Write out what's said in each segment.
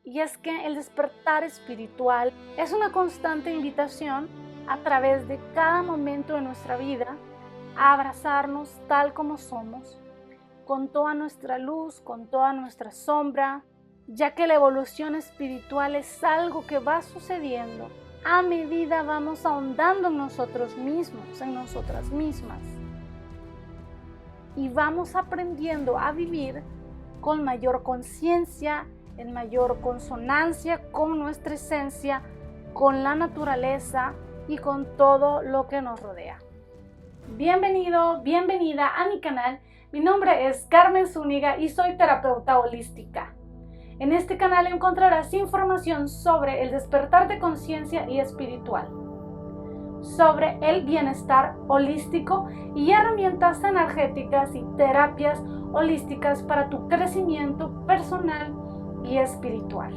y es que el despertar espiritual es una constante invitación a través de cada momento de nuestra vida a abrazarnos tal como somos, con toda nuestra luz, con toda nuestra sombra, ya que la evolución espiritual es algo que va sucediendo a medida vamos ahondando en nosotros mismos, en nosotras mismas. Y vamos aprendiendo a vivir con mayor conciencia, en mayor consonancia con nuestra esencia, con la naturaleza y con todo lo que nos rodea. Bienvenido, bienvenida a mi canal. Mi nombre es Carmen Zúñiga y soy terapeuta holística. En este canal encontrarás información sobre el despertar de conciencia y espiritual, sobre el bienestar holístico y herramientas energéticas y terapias holísticas para tu crecimiento personal y espiritual.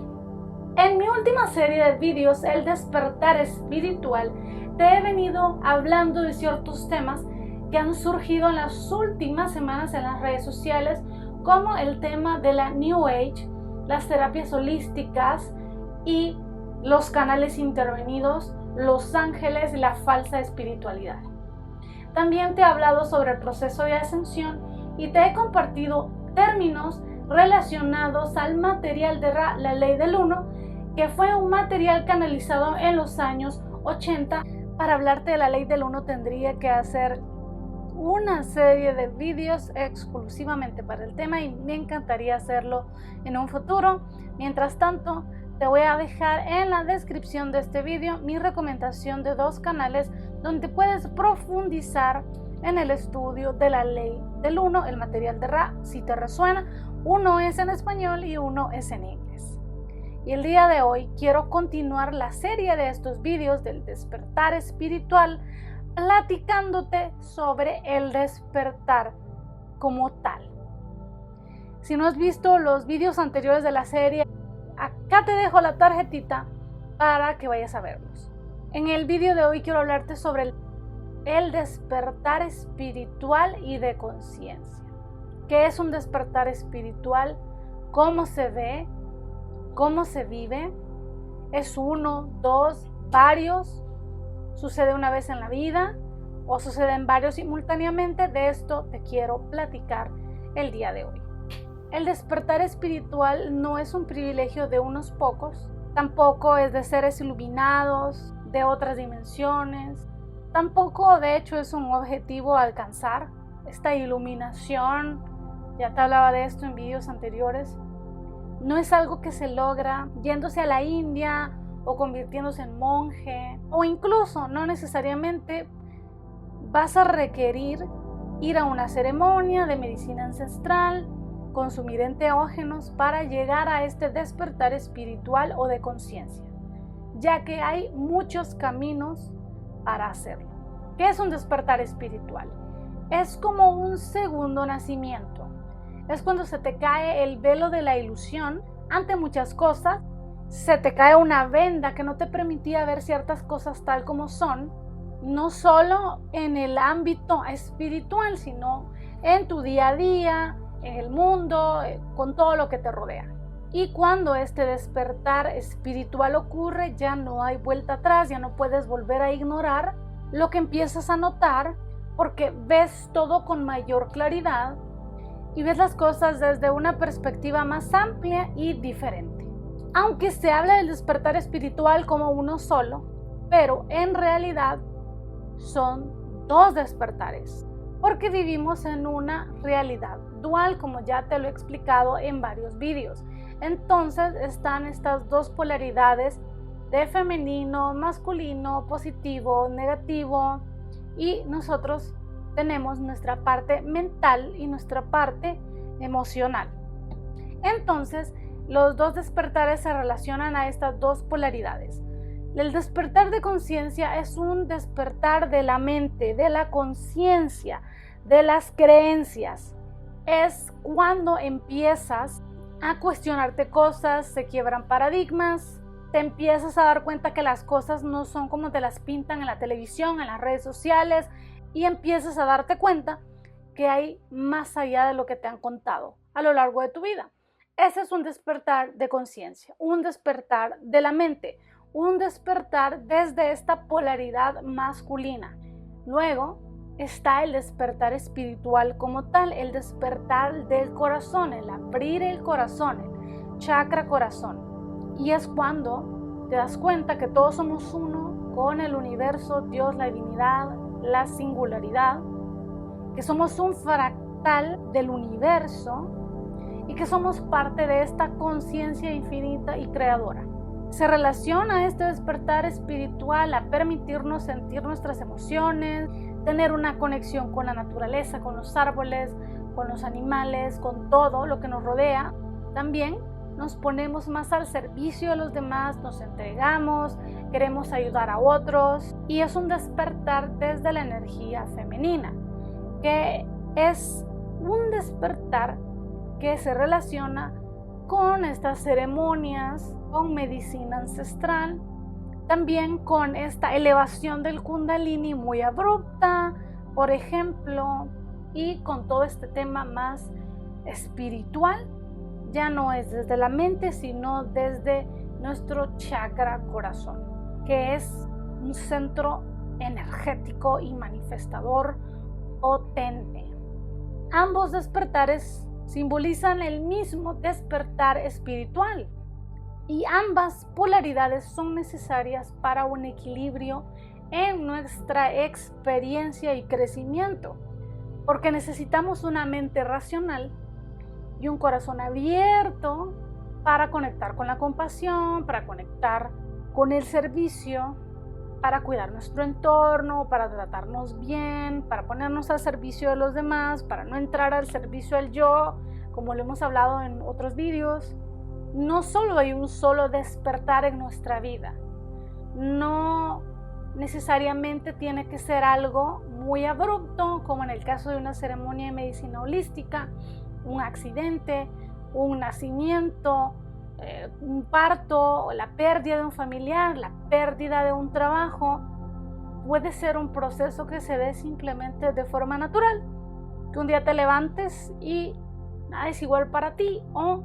En mi última serie de vídeos, El despertar espiritual, te he venido hablando de ciertos temas que han surgido en las últimas semanas en las redes sociales, como el tema de la New Age, las terapias holísticas y los canales intervenidos, los ángeles y la falsa espiritualidad. También te he hablado sobre el proceso de ascensión y te he compartido términos relacionados al material de Ra, la ley del uno, que fue un material canalizado en los años 80. Para hablarte de la ley del uno tendría que hacer una serie de vídeos exclusivamente para el tema y me encantaría hacerlo en un futuro. Mientras tanto, te voy a dejar en la descripción de este vídeo mi recomendación de 2 canales donde puedes profundizar en el estudio de la ley del uno, el material de Ra, si te resuena. Uno es en español y uno es en inglés. Y el día de hoy quiero continuar la serie de estos vídeos del despertar espiritual, platicándote sobre el despertar como tal. Si no has visto los vídeos anteriores de la serie, acá te dejo la tarjetita para que vayas a verlos. En el vídeo de hoy quiero hablarte sobre el despertar espiritual y de conciencia. ¿Qué es un despertar espiritual? ¿Cómo se ve? ¿Cómo se vive? ¿Es uno, dos, varios? ¿Sucede una vez en la vida o suceden varios simultáneamente? De esto te quiero platicar el día de hoy. El despertar espiritual no es un privilegio de unos pocos, tampoco es de seres iluminados, de otras dimensiones, tampoco de hecho es un objetivo a alcanzar. Esta iluminación, ya te hablaba de esto en vídeos anteriores, no es algo que se logra yéndose a la India o convirtiéndose en monje, o incluso no necesariamente vas a requerir ir a una ceremonia de medicina ancestral, consumir enteógenos para llegar a este despertar espiritual o de conciencia, ya que hay muchos caminos para hacerlo. ¿Qué es un despertar espiritual? Es como un segundo nacimiento. Es cuando se te cae el velo de la ilusión ante muchas cosas. Se te cae una venda que no te permitía ver ciertas cosas tal como son, no solo en el ámbito espiritual, sino en tu día a día, en el mundo, con todo lo que te rodea. Y cuando este despertar espiritual ocurre, ya no hay vuelta atrás, ya no puedes volver a ignorar lo que empiezas a notar, porque ves todo con mayor claridad y ves las cosas desde una perspectiva más amplia y diferente. Aunque se habla del despertar espiritual como uno solo, pero en realidad son 2 despertares, porque vivimos en una realidad dual, como ya te lo he explicado en varios vídeos. Entonces están estas 2 polaridades de femenino, masculino, positivo, negativo, y nosotros tenemos nuestra parte mental y nuestra parte emocional. Entonces, los 2 despertares se relacionan a estas 2 polaridades. El despertar de conciencia es un despertar de la mente, de la conciencia, de las creencias. Es cuando empiezas a cuestionarte cosas, se quiebran paradigmas, te empiezas a dar cuenta que las cosas no son como te las pintan en la televisión, en las redes sociales, y empiezas a darte cuenta que hay más allá de lo que te han contado a lo largo de tu vida. Ese es un despertar de conciencia, un despertar de la mente, un despertar desde esta polaridad masculina. Luego está el despertar espiritual como tal, el despertar del corazón, el abrir el corazón, el chakra corazón. Y es cuando te das cuenta que todos somos uno con el universo, Dios, la divinidad, la singularidad, que somos un fractal del universo y que somos parte de esta conciencia infinita y creadora. Se relaciona este despertar espiritual a permitirnos sentir nuestras emociones, tener una conexión con la naturaleza, con los árboles, con los animales, con todo lo que nos rodea. También nos ponemos más al servicio de los demás, nos entregamos, queremos ayudar a otros y es un despertar desde la energía femenina, que es un despertar que se relaciona con estas ceremonias, con medicina ancestral, también con esta elevación del Kundalini muy abrupta, por ejemplo, y con todo este tema más espiritual. Ya no es desde la mente, sino desde nuestro chakra corazón, que es un centro energético y manifestador potente. Ambos despertares simbolizan el mismo despertar espiritual y ambas polaridades son necesarias para un equilibrio en nuestra experiencia y crecimiento, porque necesitamos una mente racional y un corazón abierto para conectar con la compasión, para conectar con el servicio, para cuidar nuestro entorno, para tratarnos bien, para ponernos al servicio de los demás, para no entrar al servicio del yo, como lo hemos hablado en otros vídeos. No solo hay un solo despertar en nuestra vida, no necesariamente tiene que ser algo muy abrupto, como en el caso de una ceremonia de medicina holística, un accidente, un nacimiento, un parto, la pérdida de un familiar, la pérdida de un trabajo. Puede ser un proceso que se dé simplemente de forma natural, que un día te levantes y nada es igual para ti, o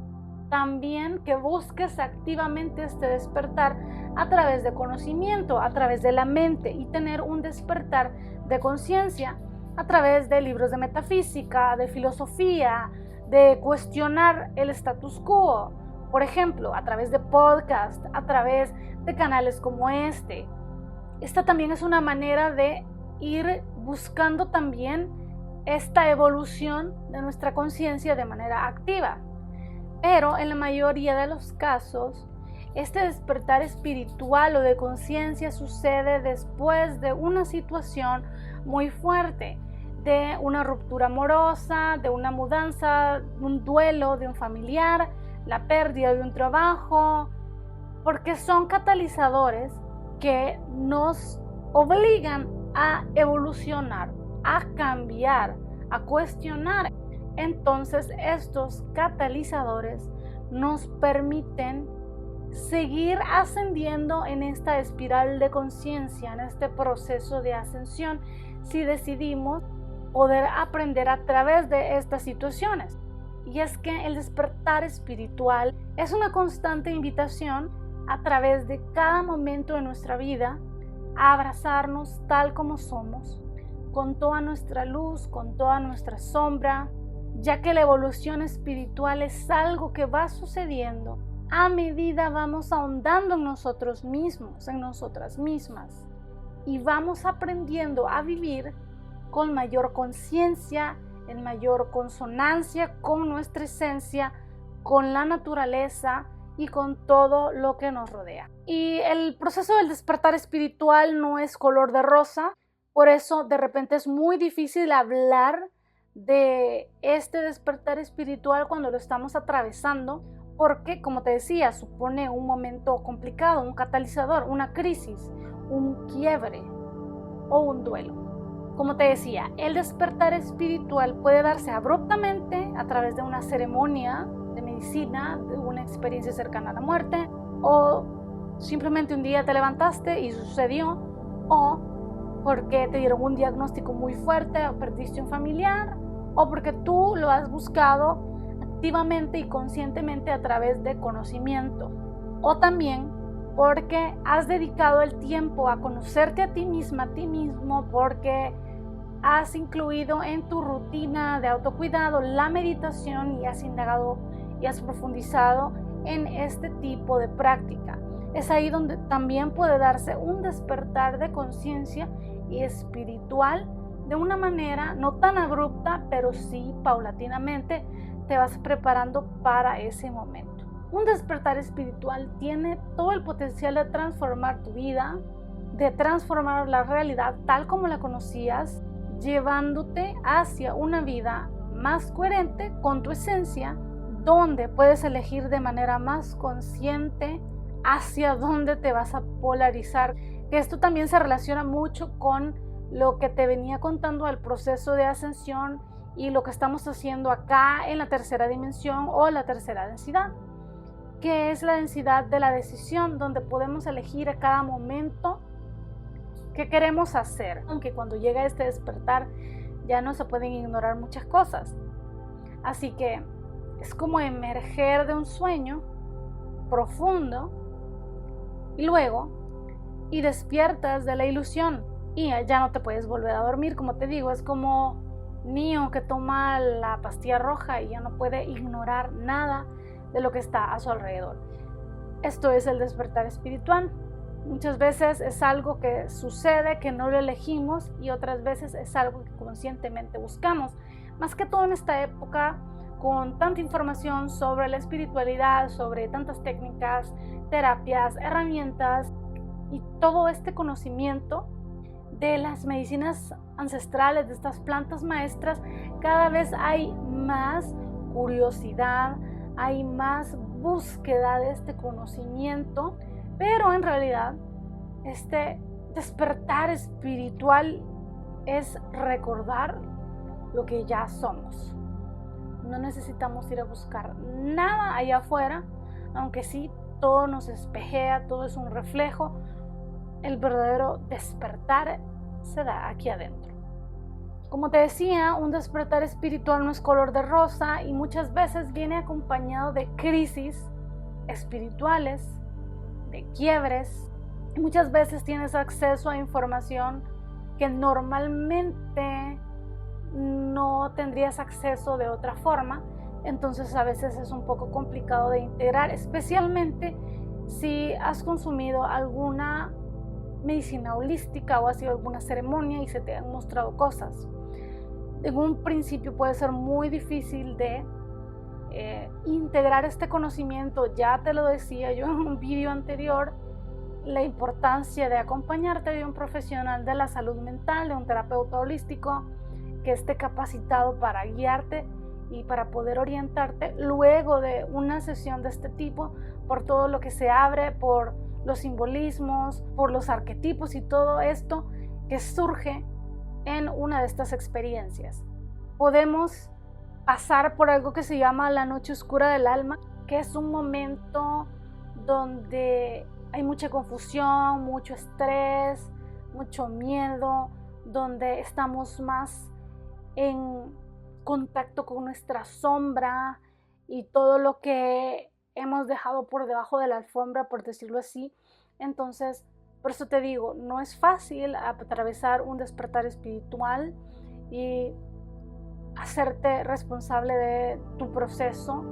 también que busques activamente este despertar a través de conocimiento, a través de la mente, y tener un despertar de conciencia a través de libros de metafísica, de filosofía, de cuestionar el status quo, por ejemplo, a través de podcast, a través de canales como este. Esta también es una manera de ir buscando también esta evolución de nuestra conciencia de manera activa. Pero en la mayoría de los casos, este despertar espiritual o de conciencia sucede después de una situación muy fuerte, de una ruptura amorosa, de una mudanza, un duelo de un familiar, la pérdida de un trabajo, porque son catalizadores que nos obligan a evolucionar, a cambiar, a cuestionar. Entonces estos catalizadores nos permiten seguir ascendiendo en esta espiral de conciencia, en este proceso de ascensión, si decidimos poder aprender a través de estas situaciones. Y es que el despertar espiritual es una constante invitación a través de cada momento de nuestra vida a abrazarnos tal como somos, con toda nuestra luz, con toda nuestra sombra, ya que la evolución espiritual es algo que va sucediendo a medida vamos ahondando en nosotros mismos, en nosotras mismas, y vamos aprendiendo a vivir con mayor conciencia, en mayor consonancia con nuestra esencia, con la naturaleza y con todo lo que nos rodea. Y el proceso del despertar espiritual no es color de rosa, por eso de repente es muy difícil hablar de este despertar espiritual cuando lo estamos atravesando, porque, como te decía, supone un momento complicado, un catalizador, una crisis, un quiebre o un duelo. Como te decía, el despertar espiritual puede darse abruptamente a través de una ceremonia de medicina, de una experiencia cercana a la muerte, o simplemente un día te levantaste y sucedió, o porque te dieron un diagnóstico muy fuerte o perdiste un familiar, o porque tú lo has buscado activamente y conscientemente a través de conocimiento. O también porque has dedicado el tiempo a conocerte a ti misma, a ti mismo, porque has incluido en tu rutina de autocuidado la meditación y has indagado y has profundizado en este tipo de práctica. Es ahí donde también puede darse un despertar de conciencia y espiritual de una manera no tan abrupta, pero sí paulatinamente te vas preparando para ese momento. Un despertar espiritual tiene todo el potencial de transformar tu vida, de transformar la realidad tal como la conocías, llevándote hacia una vida más coherente con tu esencia, donde puedes elegir de manera más consciente hacia dónde te vas a polarizar. Esto también se relaciona mucho con lo que te venía contando del proceso de ascensión y lo que estamos haciendo acá en la tercera dimensión o la tercera densidad, que es la densidad de la decisión, donde podemos elegir a cada momento qué queremos hacer, aunque cuando llega este despertar ya no se pueden ignorar muchas cosas. Así que es como emerger de un sueño profundo y despiertas de la ilusión y ya no te puedes volver a dormir. Como te digo, es como Neo que toma la pastilla roja y ya no puede ignorar nada de lo que está a su alrededor. Esto es el despertar espiritual. Muchas veces es algo que sucede, que no lo elegimos, y otras veces es algo que conscientemente buscamos. Más que todo en esta época, con tanta información sobre la espiritualidad, sobre tantas técnicas, terapias, herramientas y todo este conocimiento de las medicinas ancestrales, de estas plantas maestras, cada vez hay más curiosidad, hay más búsqueda de este conocimiento, pero en realidad este despertar espiritual es recordar lo que ya somos. No necesitamos ir a buscar nada allá afuera, aunque sí todo nos espejea, todo es un reflejo. El verdadero despertar se da aquí adentro. Como te decía, un despertar espiritual no es color de rosa y muchas veces viene acompañado de crisis espirituales, de quiebres. Y muchas veces tienes acceso a información que normalmente no tendrías acceso de otra forma, entonces a veces es un poco complicado de integrar, especialmente si has consumido alguna medicina holística o has sido alguna ceremonia y se te han mostrado cosas. En un principio puede ser muy difícil de integrar este conocimiento. Ya te lo decía yo en un vídeo anterior, la importancia de acompañarte de un profesional de la salud mental, de un terapeuta holístico que esté capacitado para guiarte y para poder orientarte luego de una sesión de este tipo, por todo lo que se abre, por los simbolismos, por los arquetipos y todo esto que surge en una de estas experiencias. Podemos pasar por algo que se llama la noche oscura del alma, que es un momento donde hay mucha confusión, mucho estrés, mucho miedo, donde estamos más en contacto con nuestra sombra y todo lo que hemos dejado por debajo de la alfombra, por decirlo así. Entonces, por eso te digo, no es fácil atravesar un despertar espiritual y hacerte responsable de tu proceso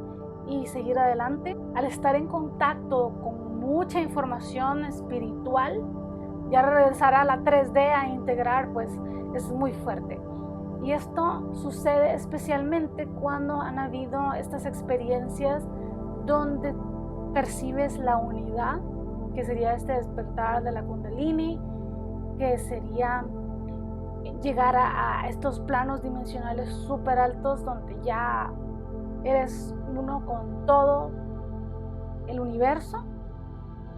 y seguir adelante. Al estar en contacto con mucha información espiritual, ya regresar a la 3D a integrar, pues es muy fuerte. Y esto sucede especialmente cuando han habido estas experiencias donde percibes la unidad, que sería este despertar de la Kundalini, que sería llegar a estos planos dimensionales súper altos donde ya eres uno con todo el universo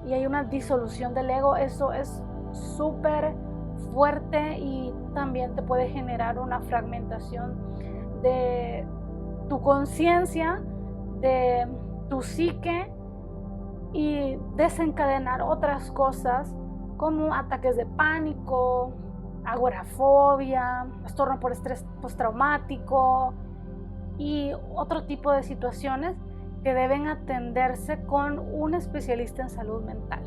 y hay una disolución del ego. Eso es súper fuerte y también te puede generar una fragmentación de tu conciencia, de tu psique y desencadenar otras cosas como ataques de pánico, agorafobia, trastorno por estrés postraumático y otro tipo de situaciones que deben atenderse con un especialista en salud mental.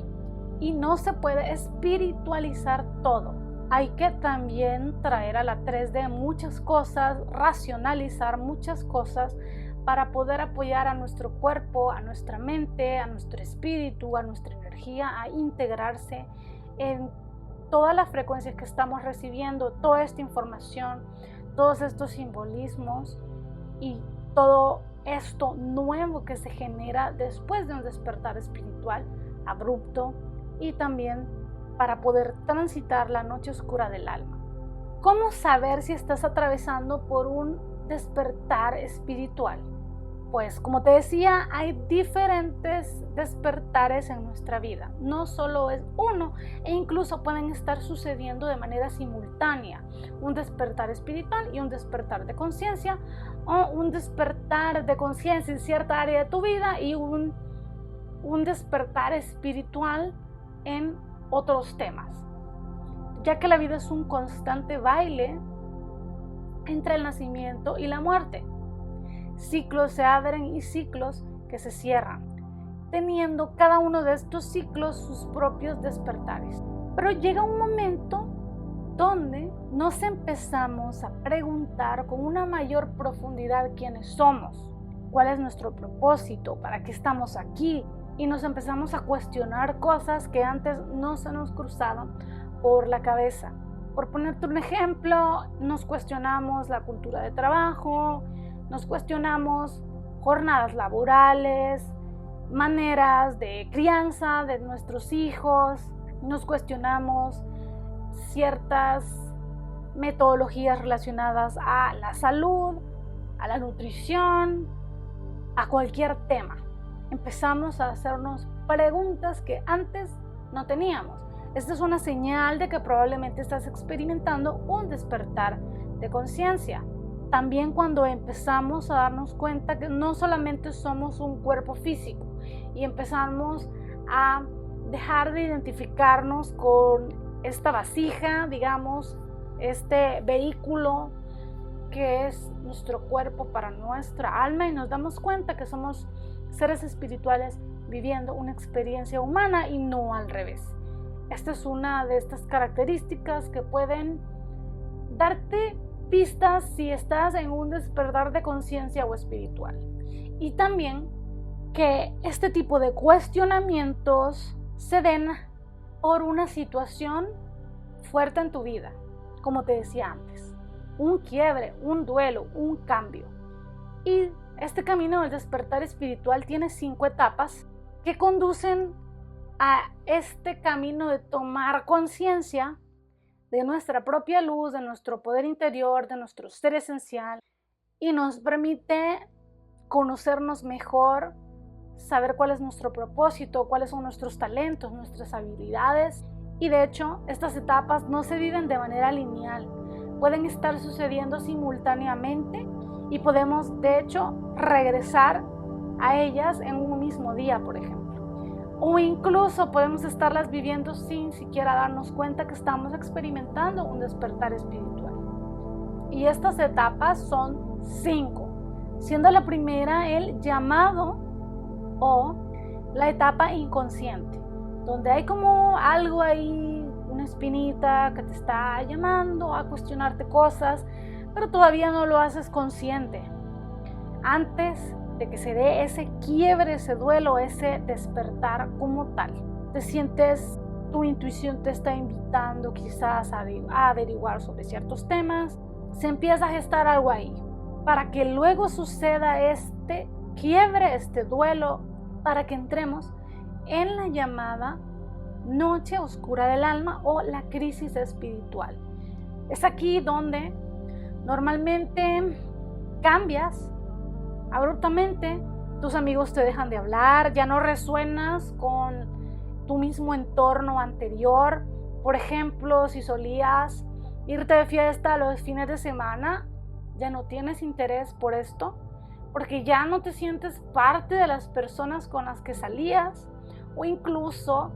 Y no se puede espiritualizar todo. Hay que también traer a la 3D muchas cosas, racionalizar muchas cosas para poder apoyar a nuestro cuerpo, a nuestra mente, a nuestro espíritu, a nuestra energía, a integrarse en todas las frecuencias que estamos recibiendo, toda esta información, todos estos simbolismos y todo esto nuevo que se genera después de un despertar espiritual abrupto y también para poder transitar la noche oscura del alma. ¿Cómo saber si estás atravesando por un despertar espiritual? Pues como te decía, hay diferentes despertares en nuestra vida. No solo es uno, e incluso pueden estar sucediendo de manera simultánea. Un despertar espiritual y un despertar de conciencia, o un despertar de conciencia en cierta área de tu vida y un despertar espiritual en otros temas. Ya que la vida es un constante baile entre el nacimiento y la muerte. Ciclos se abren y ciclos que se cierran, teniendo cada uno de estos ciclos sus propios despertares. Pero llega un momento donde nos empezamos a preguntar con una mayor profundidad quiénes somos, cuál es nuestro propósito, para qué estamos aquí, y nos empezamos a cuestionar cosas que antes no se nos cruzaban por la cabeza. Por ponerte un ejemplo, nos cuestionamos la cultura de trabajo, nos cuestionamos jornadas laborales, maneras de crianza de nuestros hijos, nos cuestionamos ciertas metodologías relacionadas a la salud, a la nutrición, a cualquier tema. Empezamos a hacernos preguntas que antes no teníamos. Esta es una señal de que probablemente estás experimentando un despertar de conciencia. También cuando empezamos a darnos cuenta que no solamente somos un cuerpo físico y empezamos a dejar de identificarnos con esta vasija, digamos, este vehículo que es nuestro cuerpo para nuestra alma, y nos damos cuenta que somos seres espirituales viviendo una experiencia humana y no al revés. Esta es una de estas características que pueden darte pistas si estás en un despertar de conciencia o espiritual. Y también que este tipo de cuestionamientos se den por una situación fuerte en tu vida, como te decía antes, un quiebre, un duelo, un cambio. Y este camino del despertar espiritual tiene 5 etapas que conducen a este camino de tomar conciencia de nuestra propia luz, de nuestro poder interior, de nuestro ser esencial, y nos permite conocernos mejor, saber cuál es nuestro propósito, cuáles son nuestros talentos, nuestras habilidades. Y de hecho, estas etapas no se viven de manera lineal, pueden estar sucediendo simultáneamente y podemos de hecho regresar a ellas en un mismo día, por ejemplo. O incluso podemos estarlas viviendo sin siquiera darnos cuenta que estamos experimentando un despertar espiritual. Y estas etapas son 5, siendo la primera el llamado o la etapa inconsciente, donde hay como algo ahí, una espinita que te está llamando a cuestionarte cosas, pero todavía no lo haces consciente. Antes de que se dé ese quiebre, ese duelo, ese despertar como tal, te sientes, tu intuición te está invitando quizás a averiguar sobre ciertos temas, se empieza a gestar algo ahí, para que luego suceda este quiebre, este duelo, para que entremos en la llamada noche oscura del alma o la crisis espiritual. Es aquí donde normalmente cambias abruptamente, tus amigos te dejan de hablar, ya no resuenas con tu mismo entorno anterior. Por ejemplo, si solías irte de fiesta los fines de semana, ya no tienes interés por esto, porque ya no te sientes parte de las personas con las que salías, o incluso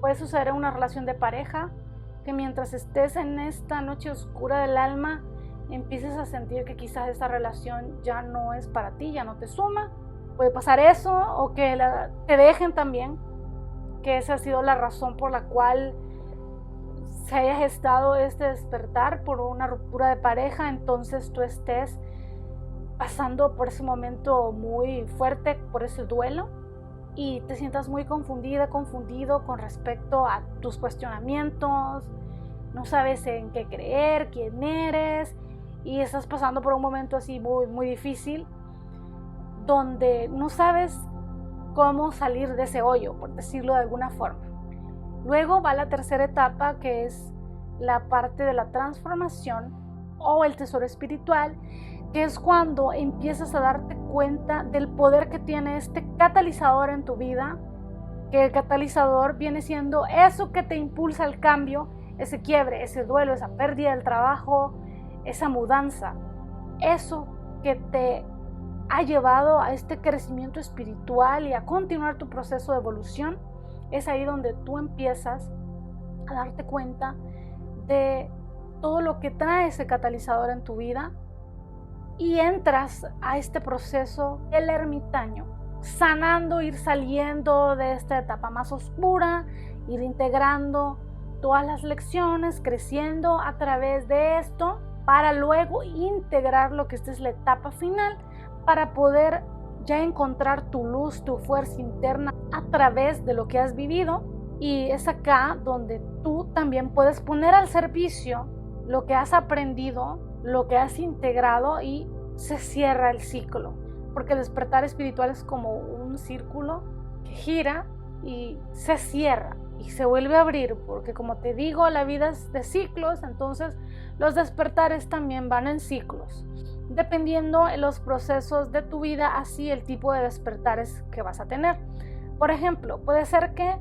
puede suceder en una relación de pareja, que mientras estés en esta noche oscura del alma, empieces a sentir que quizás esa relación ya no es para ti, ya no te suma. Puede pasar eso, o que te dejen también, que esa ha sido la razón por la cual se haya gestado este despertar por una ruptura de pareja. Entonces tú estés pasando por ese momento muy fuerte, por ese duelo, y te sientas muy confundida, confundido con respecto a tus cuestionamientos, no sabes en qué creer, quién eres, y estás pasando por un momento así muy, muy difícil, donde no sabes cómo salir de ese hoyo, por decirlo de alguna forma. Luego va la tercera etapa, que es la parte de la transformación o el tesoro espiritual, que es cuando empiezas a darte cuenta del poder que tiene este catalizador en tu vida, que el catalizador viene siendo eso que te impulsa al cambio, ese quiebre, ese duelo, esa pérdida del trabajo, esa mudanza, eso que te ha llevado a este crecimiento espiritual y a continuar tu proceso de evolución. Es ahí donde tú empiezas a darte cuenta de todo lo que trae ese catalizador en tu vida y entras a este proceso del ermitaño, sanando, ir saliendo de esta etapa más oscura, ir integrando todas las lecciones, creciendo a través de esto, para luego integrar lo que esta es la etapa final, para poder ya encontrar tu luz, tu fuerza interna a través de lo que has vivido. Y es acá donde tú también puedes poner al servicio lo que has aprendido, lo que has integrado, y se cierra el ciclo. Porque el despertar espiritual es como un círculo que gira y se cierra y se vuelve a abrir, porque como te digo, la vida es de ciclos. Entonces los despertares también van en ciclos, dependiendo de los procesos de tu vida, así el tipo de despertares que vas a tener. Por ejemplo, puede ser que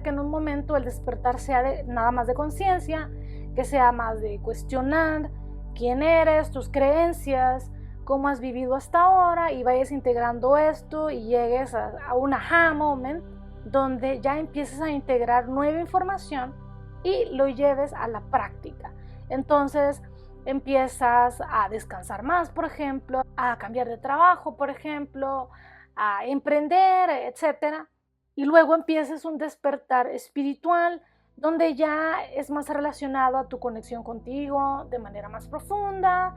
en un momento el despertar sea nada más de conciencia, que sea más de cuestionar quién eres, tus creencias, cómo has vivido hasta ahora, y vayas integrando esto y llegues a un aha moment donde ya empieces a integrar nueva información y lo lleves a la práctica. Entonces empiezas a descansar más, por ejemplo, a cambiar de trabajo, por ejemplo, a emprender, etcétera. Y luego empiezas un despertar espiritual, donde ya es más relacionado a tu conexión contigo de manera más profunda,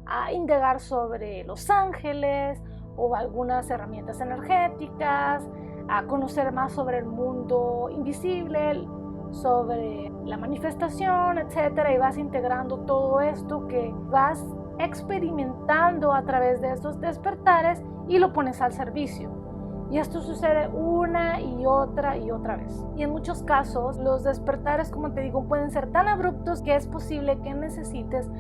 a indagar sobre los ángeles o algunas herramientas energéticas, a conocer más sobre el mundo invisible, sobre la manifestación, etcétera, y vas integrando todo esto que vas experimentando a través de estos despertares y lo pones al servicio. Y esto sucede una y otra vez. Y en muchos casos los despertares, como te digo, pueden ser tan abruptos que es posible que necesites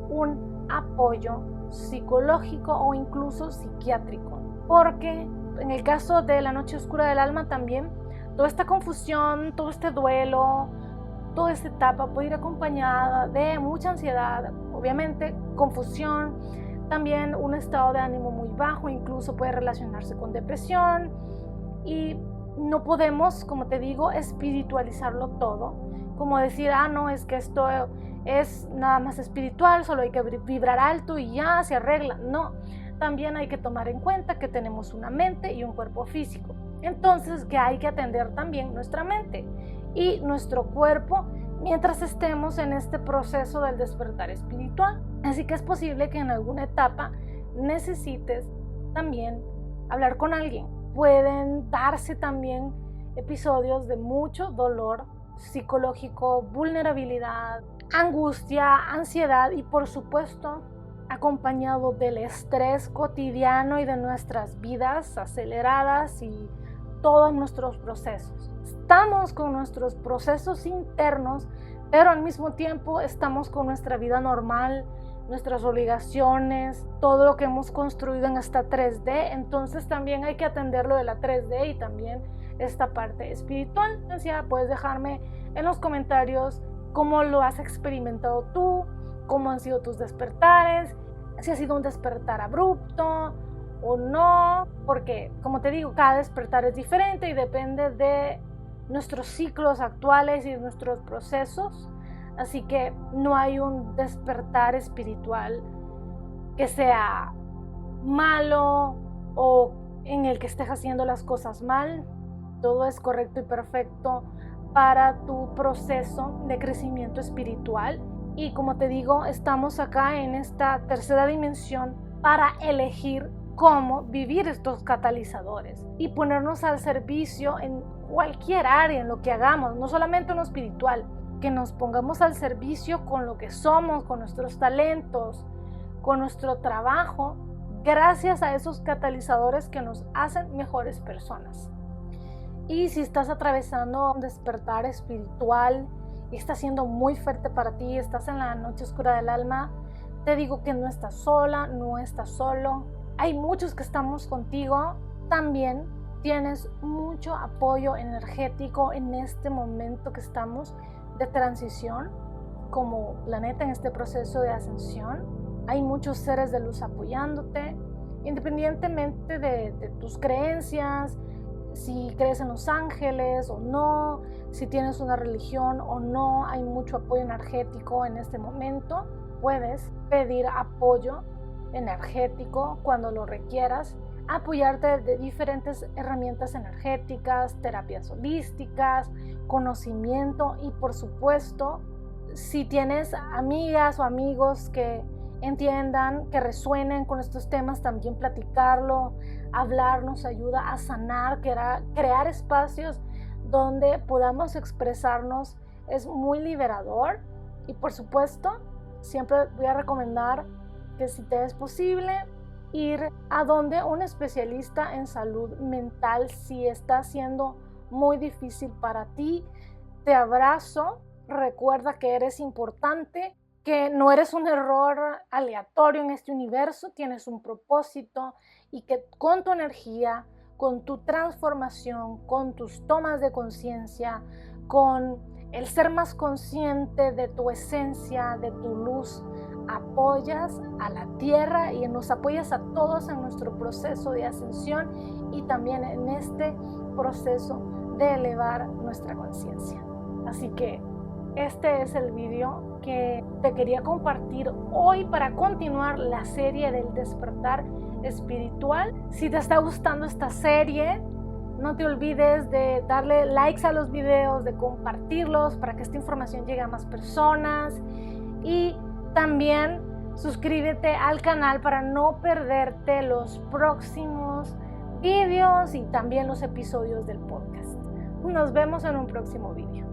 un apoyo psicológico o incluso psiquiátrico. Porque en el caso de la noche oscura del alma también, toda esta confusión, todo este duelo, toda esta etapa puede ir acompañada de mucha ansiedad, obviamente confusión, también un estado de ánimo muy bajo, incluso puede relacionarse con depresión. Y no podemos, como te digo, espiritualizarlo todo, como decir, no, es que esto es nada más espiritual, solo hay que vibrar alto y ya se arregla. No, también hay que tomar en cuenta que tenemos una mente y un cuerpo físico. Entonces que hay que atender también nuestra mente y nuestro cuerpo mientras estemos en este proceso del despertar espiritual. Así que es posible que en alguna etapa necesites también hablar con alguien. Pueden darse también episodios de mucho dolor psicológico, vulnerabilidad, angustia, ansiedad y por supuesto acompañado del estrés cotidiano y de nuestras vidas aceleradas y todos nuestros procesos. Estamos con nuestros procesos internos, pero al mismo tiempo estamos con nuestra vida normal, nuestras obligaciones, todo lo que hemos construido en esta 3D. Entonces también hay que atenderlo de la 3D y también esta parte espiritual. Puedes dejarme en los comentarios cómo lo has experimentado tú, cómo han sido tus despertares, si ha sido un despertar abrupto o no, porque como te digo, cada despertar es diferente y depende de nuestros ciclos actuales y de nuestros procesos. Así que no hay un despertar espiritual que sea malo o en el que estés haciendo las cosas mal. Todo es correcto y perfecto para tu proceso de crecimiento espiritual. Y como te digo, estamos acá en esta tercera dimensión para elegir cómo vivir estos catalizadores y ponernos al servicio en cualquier área, en lo que hagamos, no solamente en lo espiritual, que nos pongamos al servicio con lo que somos, con nuestros talentos, con nuestro trabajo, gracias a esos catalizadores que nos hacen mejores personas. Y si estás atravesando un despertar espiritual y está siendo muy fuerte para ti, estás en la noche oscura del alma, te digo que no estás sola, no estás solo. Hay muchos que estamos contigo. También tienes mucho apoyo energético en este momento que estamos de transición como planeta en este proceso de ascensión. Hay muchos seres de luz apoyándote, independientemente de tus creencias, si crees en los ángeles o no, si tienes una religión o no. Hay mucho apoyo energético en este momento. Puedes pedir apoyo energético cuando lo requieras, apoyarte de diferentes herramientas energéticas, terapias holísticas, conocimiento y por supuesto, si tienes amigas o amigos que entiendan, que resuenen con estos temas, también platicarlo, hablar nos ayuda a sanar, crear espacios donde podamos expresarnos es muy liberador. Y por supuesto, siempre voy a recomendar que si te es posible, ir a donde un especialista en salud mental si está siendo muy difícil para ti. Te abrazo, recuerda que eres importante, que no eres un error aleatorio en este universo, tienes un propósito y que con tu energía, con tu transformación, con tus tomas de conciencia, con el ser más consciente de tu esencia, de tu luz, apoyas a la tierra y nos apoyas a todos en nuestro proceso de ascensión y también en este proceso de elevar nuestra conciencia. Así que este es el video que te quería compartir hoy para continuar la serie del despertar espiritual. Si te está gustando esta serie, no te olvides de darle likes a los videos, de compartirlos para que esta información llegue a más personas y también suscríbete al canal para no perderte los próximos videos y también los episodios del podcast. Nos vemos en un próximo video.